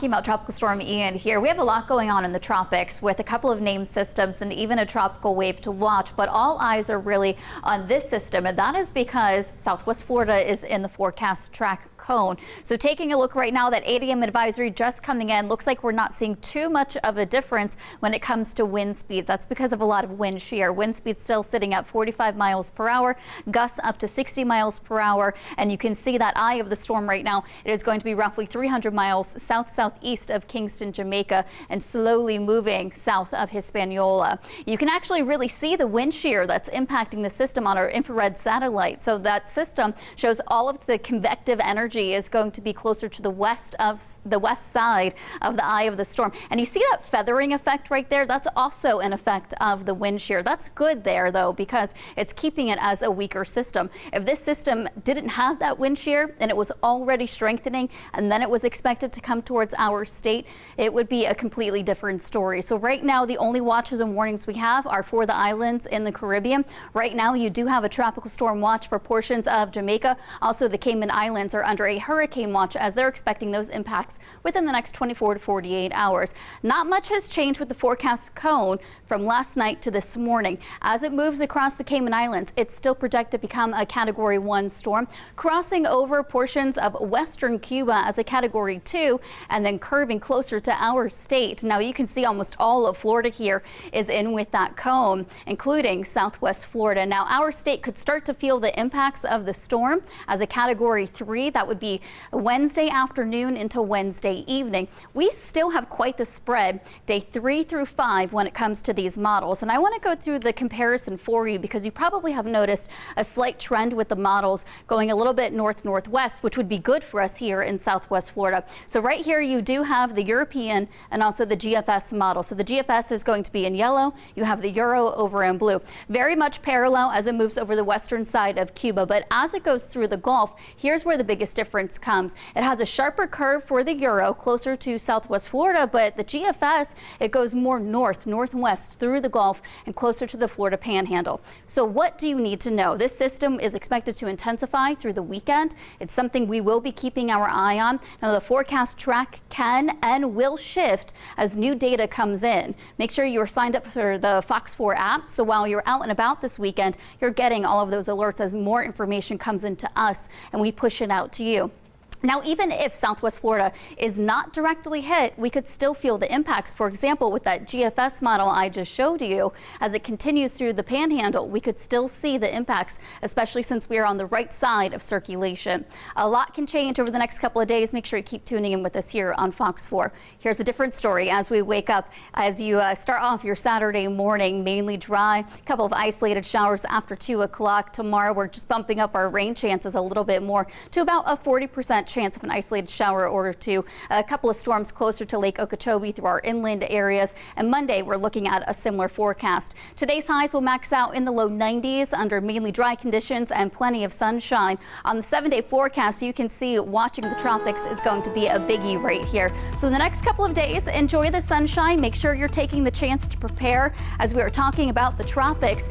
talking about Tropical Storm Ian here. We have a lot going on in the tropics with a couple of named systems and even a tropical wave to watch, but all eyes are really on this system, and that is because Southwest Florida is in the forecast track cone. So taking a look right now, that 8 a.m. advisory just coming in, looks like we're not seeing too much of a difference when it comes to wind speeds. That's because of a lot of wind shear. Wind speeds still sitting at 45 miles per hour, gusts up to 60 miles per hour. And you can see that eye of the storm right now. It is going to be roughly 300 miles south-southeast of Kingston, Jamaica, and slowly moving south of Hispaniola. You can actually really see the wind shear that's impacting the system on our infrared satellite. So that system shows all of the convective energy is going to be closer to the west side of the eye of the storm. And you see that feathering effect right there? That's also an effect of the wind shear. That's good there, though, because it's keeping it as a weaker system. If this system didn't have that wind shear and it was already strengthening and then it was expected to come towards our state, it would be a completely different story. So right now, the only watches and warnings we have are for the islands in the Caribbean. Right now, you do have a tropical storm watch for portions of Jamaica. Also, the Cayman Islands are under a hurricane watch as they're expecting those impacts within the next 24 to 48 hours. Not much has changed with the forecast cone from last night to this morning. As it moves across the Cayman Islands, it's still projected to become a Category 1 storm, crossing over portions of western Cuba as a Category 2 and then curving closer to our state. Now you can see almost all of Florida here is in with that cone, including Southwest Florida. Now our state could start to feel the impacts of the storm as a Category 3. That would be Wednesday afternoon into Wednesday evening. We still have quite the spread day 3 through 5 when it comes to these models. And I want to go through the comparison for you because you probably have noticed a slight trend with the models going a little bit north-northwest, which would be good for us here in Southwest Florida. So right here you do have the European and also the GFS model. So the GFS is going to be in yellow. You have the Euro over in blue. Very much parallel as it moves over the western side of Cuba. But as it goes through the Gulf, here's where the biggest difference comes. It has a sharper curve for the Euro closer to Southwest Florida, but the GFS, it goes more northwest through the Gulf and closer to the Florida Panhandle. So what do you need to know? This system is expected to intensify through the weekend. It's something we will be keeping our eye on. Now the forecast track can and will shift as new data comes in. Make sure you are signed up for the Fox 4 app, so while you're out and about this weekend, you're getting all of those alerts as more information comes into us and we push it out to you. Now, even if Southwest Florida is not directly hit, we could still feel the impacts. For example, with that GFS model I just showed you, as it continues through the Panhandle, we could still see the impacts, especially since we are on the right side of circulation. A lot can change over the next couple of days. Make sure you keep tuning in with us here on Fox 4. Here's a different story as we wake up, as you start off your Saturday morning, mainly dry, a couple of isolated showers after 2 o'clock. Tomorrow, we're just bumping up our rain chances a little bit more to about a 40% chance of an isolated shower or two. A couple of storms closer to Lake Okeechobee through our inland areas. And Monday, we're looking at a similar forecast. Today's highs will max out in the low 90s under mainly dry conditions and plenty of sunshine. On the 7-day forecast, you can see watching the tropics is going to be a biggie right here. So the next couple of days, enjoy the sunshine. Make sure you're taking the chance to prepare as we are talking about the tropics.